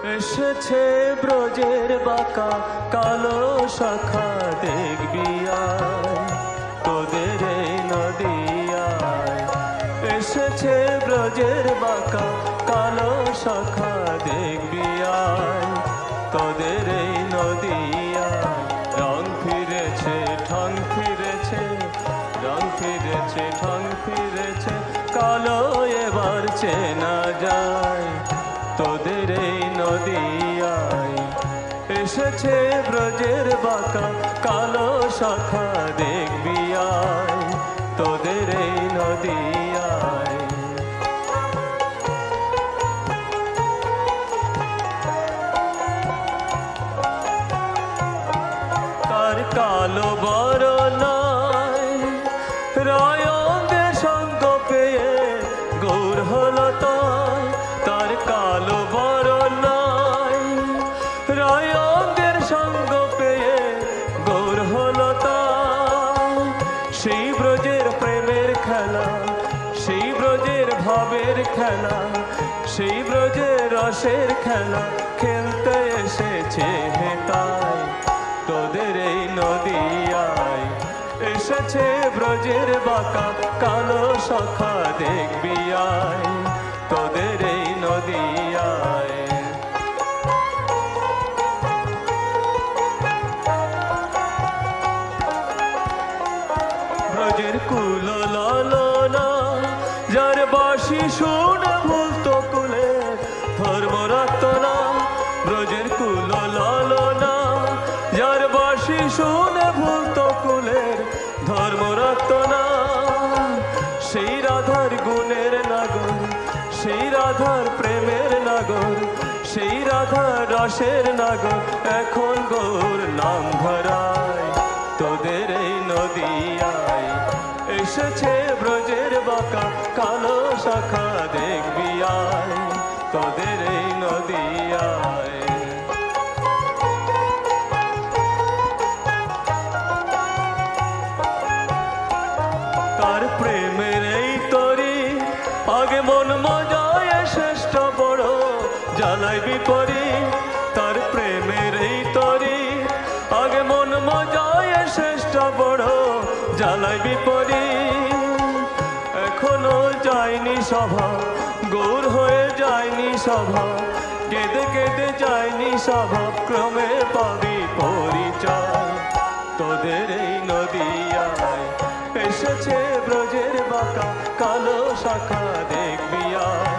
এসেছে ব্রজের বাঁকা কালো শাখা, দেখবি আয় তোদের এই নদিয়ায়। এসেছে ব্রজের বাঁকা কালো শাখা, দেখবি আয় তোদের এই নদিয়ায়। রং ফিরেছে ঠং ফিরেছে, রং ফিরেছে ঠং ফিরেছে, কালো এবার চেনা যায় তোদের এই নদিয়ায়। এসেছে ব্রজের বাঁকা কালো শাখা, দেখবি আয় তোদের এই নদিয়ায়। তার কালো বরণায় রায়ণদের সঙ্গ পেয়ে গৌর হলো তাই। তার কালো বরণায় রায়ণদের সঙ্গ পেয়ে গৌর হলো তাই। সেই ব্রজের প্রেমের খেলা, সেই ব্রজের ভাবের খেলা, সেই ব্রজের রসের খেলা খেলতে এসেছে হেতায় তোদের এই নদিয়ায়। এসেছে ব্রজের বাঁকা কালো শাখা, দেখবি আয় তোদের এই নদিয়ায়। ব্রজের কুল লালনা যার বাঁশি শুনে ভুলতো কুলের ধর্ম রাখত না। ব্রজের কুল লালনা যার বাঁশি শুনে ভুলতো কুলের ধর্ম রাখত না। সেই রাধার গুণের নাগর, সেই রাধার প্রেমের নাগর, সেই রাধার রসের নাগর এখন গৌর নাম ধরায় তোদের এই নদিয়ায়। এসেছে ব্রজের বাঁকা কালো শাখা, দেখবি আয় তোদের এই নদিয়ায়। তার প্রেমের এই তরি আগে মন মজায় শ্রেষ্ঠ বড় জ্বালায় বিপরি। তার প্রেমের এই তরি আগে মন মজায় শ্রেষ্ঠ বড় জ্বালায় বিপরি। এখনো যায়নি সভা, গৌর হয়ে যায়নি সভা, কেঁদে কেঁদে যায়নি সভা, ক্রমে পাবি পরিচয় তোদের এই নদিয়ায়। এসেছে ব্রজের বাঁকা কালো শাখা, দেখবি আয়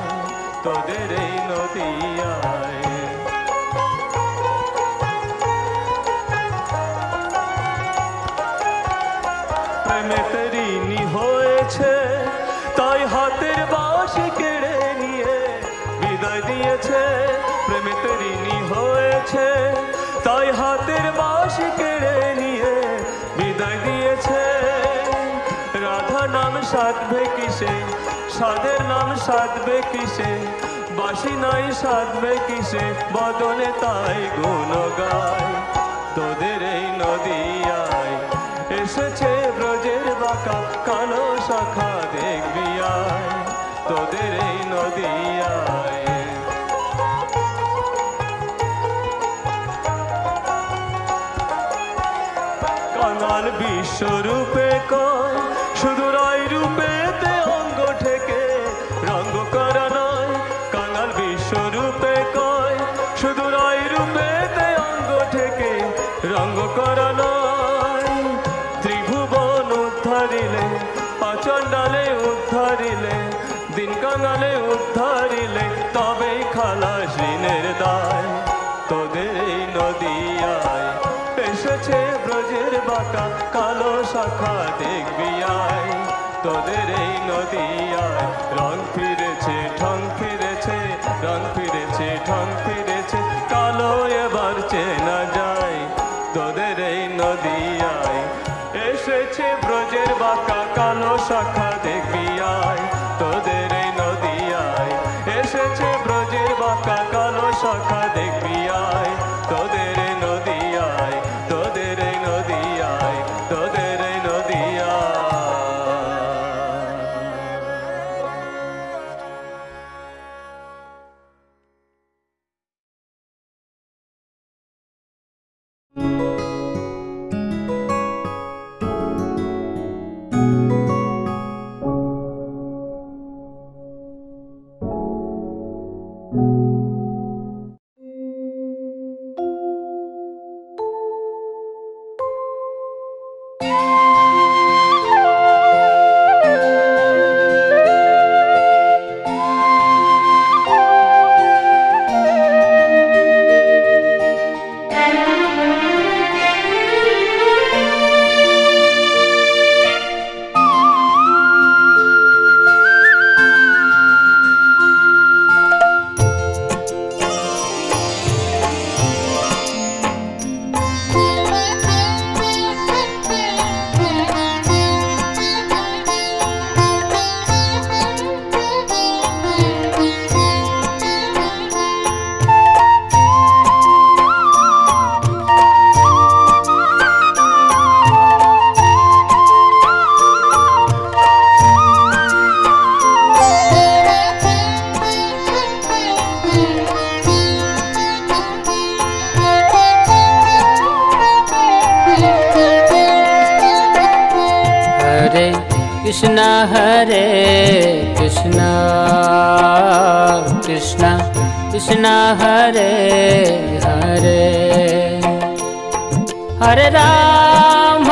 তোদের এই নদিয়ায়। প্রেমেতে ঋণী হয়েছে তাই হাতের বাঁশি কেড়ে নিয়ে বিদায় দিয়েছে। প্রেমেতে ঋণী হয়েছে তাই হাতের বাঁশি কেড়ে নিয়ে বিদায় দিয়েছে। রাধা নাম সাধবে কিসে, সাধের নাম সাধবে কিসে, বাঁশি নাই সাধবে কিসে, বদনে তাই গুণ গায় তোদের এই নদিয়ায়। এসেছে ব্রজের বাঁকা কালো শাখা, দেখবি আয় তোদের এই নদিয়ায়। কাঙাল বিশ্বরূপে কয় শুধু রায় রূপেতে অঙ্গ ঠেকে রঙ্গ করা নয়। কাঙাল বিশ্বরূপে কয় শুধু রায় রূপেতে অঙ্গ ঠেকে রঙ্গ করা নয়। ত্রিভুবন উদ্ধারিলে, পাচণ্ডালে উদ্ধারিলে, দিন কাঙালে উদ্ধারিলে, তবেই খালাস ঋণের দায় তোদের এই নদিয়ায়। এসেছে ব্রজের বাঁকা কালো শাখা, দেখবি আয় তোদের এই নদিয়ায়। রং ফিরেছে ঠং ফিরেছে, রং ফিরেছে ঠং ফিরেছে, কালো এবার চেনা যায় তোদের এই নদিয়ায়। এসেছে ব্রজের বাঁকা কালো শাখা, দেখবি আয় তোদের এই নদিয়ায়। এসেছে ব্রজের বাঁকা কালো শাখা, দেখবি আয় তোদের এই নদিয়ায়, তোদের এই নদিয়ায়, তোদের এই Krishna Hare Krishna Krishna Krishna Hare Hare Hare Ram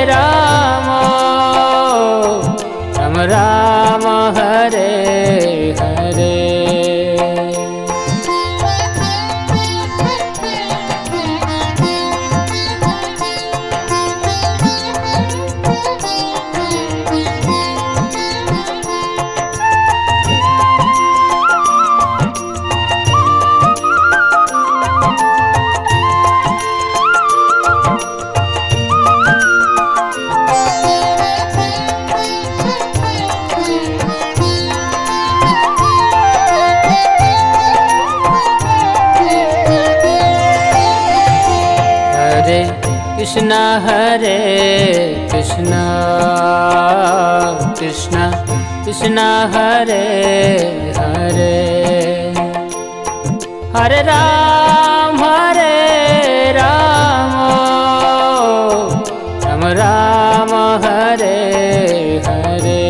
Ram Ram Ram Hare Hare Krishna Hare Krishna Krishna Krishna Hare Hare Hare Ram Ram Ram Hare Hare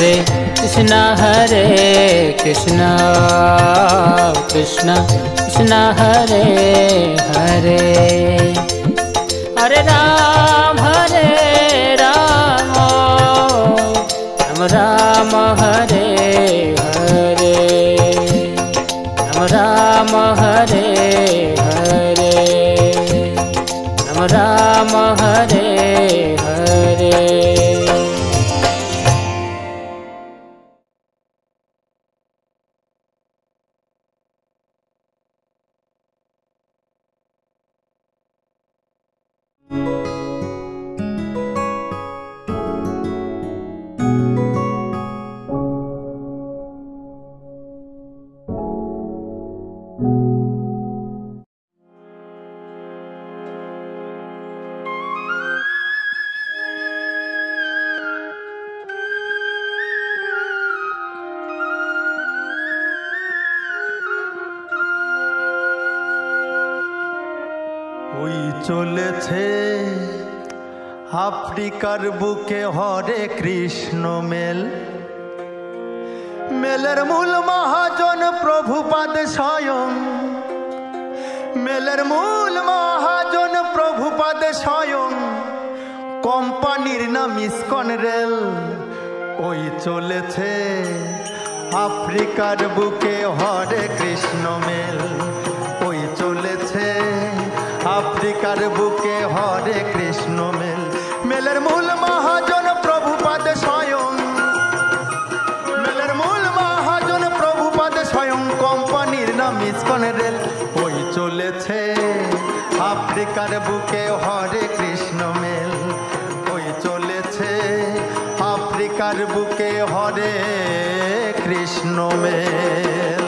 Hare Krishna Hare Krishna Krishna Krishna Hare Hare Hare Ram Hare Ram Ram Ram Hare Hare Ram Ram Hare Hare Ram Ram Hare Hare ওই চলেছে আফ্রিকার বুকে Hare Krishna mail, মেলের মূল মহাজন প্রভুপাদ স্বয়ং, মেলের মূল মহাজন প্রভুপাদ স্বয়ং, কোম্পানির নাম ইসকন রেল। ওই চলেছে আফ্রিকার বুকে হরে কৃষ্ণ মেল, ওই চলেছে আফ্রিকার বুকে হরে কৃষ্ণ মেল, মেলের মূল মহাজন প্রভুপাদ স্বয়ং, মেলের মূল মহাজন প্রভুপাদ স্বয়ং, কোম্পানির নাম ইসকন রেল। ওই চলেছে আফ্রিকার বুকে হরে কৃষ্ণ মেল, ওই চলেছে আফ্রিকার বুকে হরে কৃষ্ণ মেল।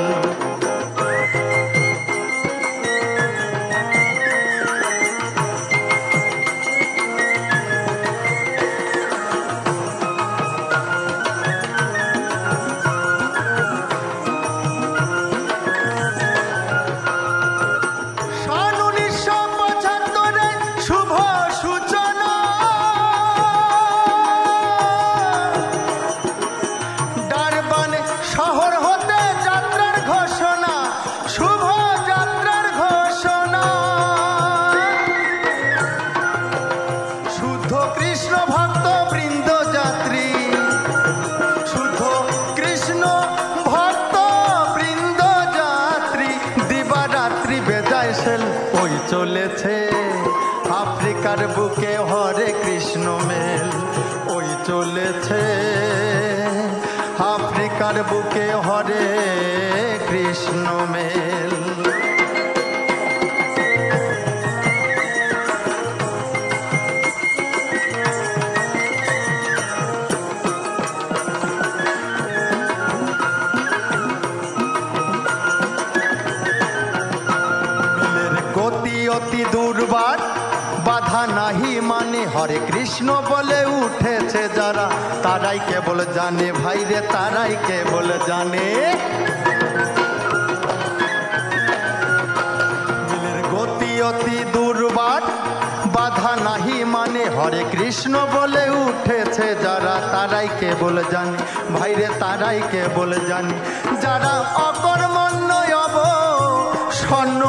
ওই চলেছে আফ্রিকার বুকে হরে কৃষ্ণ মেল, ওই চলেছে আফ্রিকার বুকে হরে কৃষ্ণ মেল। অতি দুর্বার বাধা নাহি মানে, হরে কৃষ্ণ বলে উঠেছে যারা, তারাই কেবল জানে ভাইরে, তারাই কেবল জানে। গতি অতি দুর্বার বাধা নাহি মানে, হরে কৃষ্ণ বলে উঠেছে যারা, তারাই কেবল জানে ভাইরে, তারাই কেবল জানে। যারা অকর্মণ্য অবসন্ন,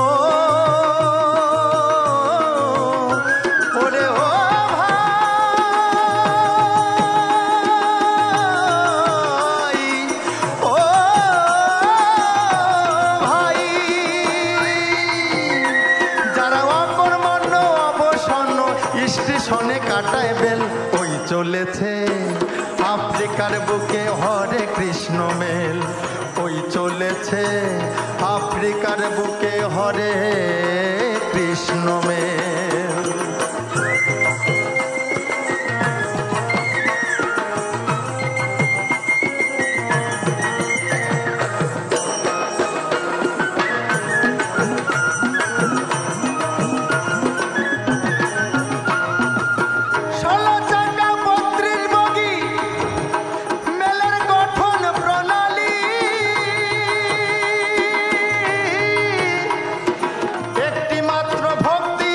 স্টেশনে কাটায় বেল। ওই চলেছে আফ্রিকার বুকে হরে কৃষ্ণ মেল, ওই চলেছে আফ্রিকার বুকে হরে কৃষ্ণ মেল। ভক্তি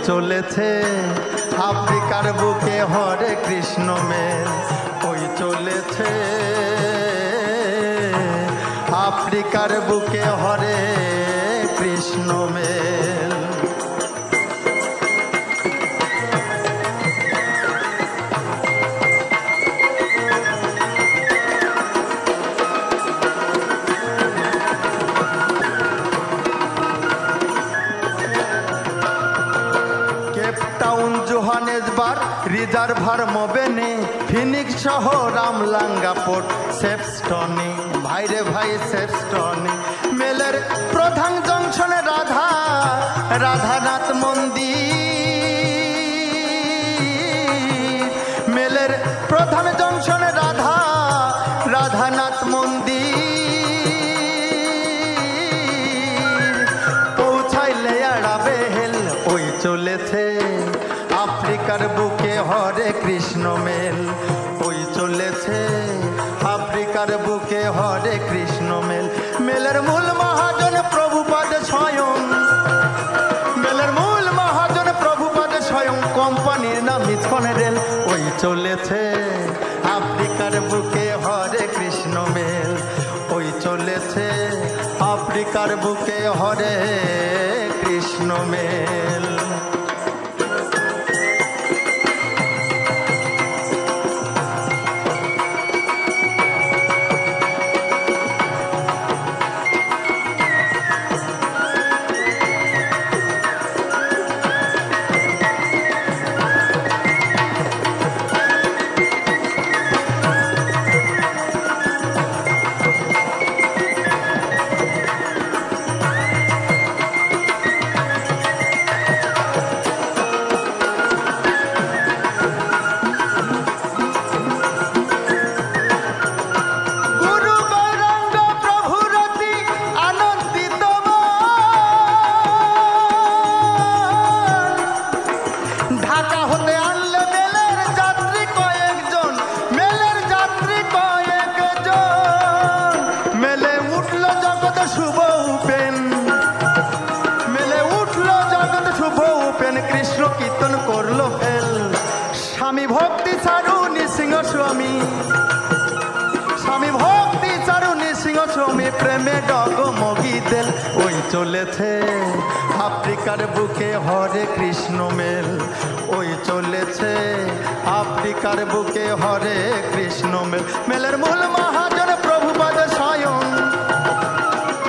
চলেছে আফ্রিকার বুকে হরে কৃষ্ণ মেল, ওই চলেছে আফ্রিকার বুকে হরে কৃষ্ণ মেল। কেপটাউন, জোহানেসবার্গ, রিজার্ভার, মোবেনে, ফিনিক্স সহ রামলাঙ্গা পোর্ট, সেপস্টনে, ভাইরে ভাই সেপস্টনে, মেলের প্রধান জংশনে রাধানাথ মন্দির, মেলের প্রধান জংশনে রাধানাথ মন্দির, পৌঁছাইলে আড়াবে হেল, ওই চলেছে আফ্রিকার বুকে হরে কৃষ্ণ মেল, ওই চলেছে আফ্রিকার বুকে হরে কৃষ্ণ মেল। মেলের মূল মহাজন প্রভুপাদ স্বয়ং, মেলের মূল মহাজন প্রভুপাদ স্বয়ং, কোম্পানির নাম ইসকন রেল, ওই চলেছে আফ্রিকার বুকে হরে কৃষ্ণ মেল, ওই চলেছে আফ্রিকার বুকে হরে কৃষ্ণ মেল। কৃষ্ণ কীর্তন করলো ফেল, স্বামী ভক্তি চারু নৃসিংহ স্বামী, স্বামী ভক্তি চারু নৃসিংহ স্বামী, প্রেমে ডগমগি দেল, ওই চলেছে আফ্রিকার বুকে হরে কৃষ্ণ মেল, ওই চলেছে আফ্রিকার বুকে হরে কৃষ্ণ মেল। মেলের মূল মহাজন প্রভুপাদ স্বয়ং,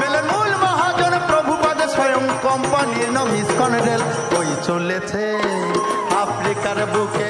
মেলের মূল মহাজন প্রভুপাদ স্বয়ং, কোম্পানির নাম ইসকন রেল, ওই চলেছে আফ্রিকার বুকে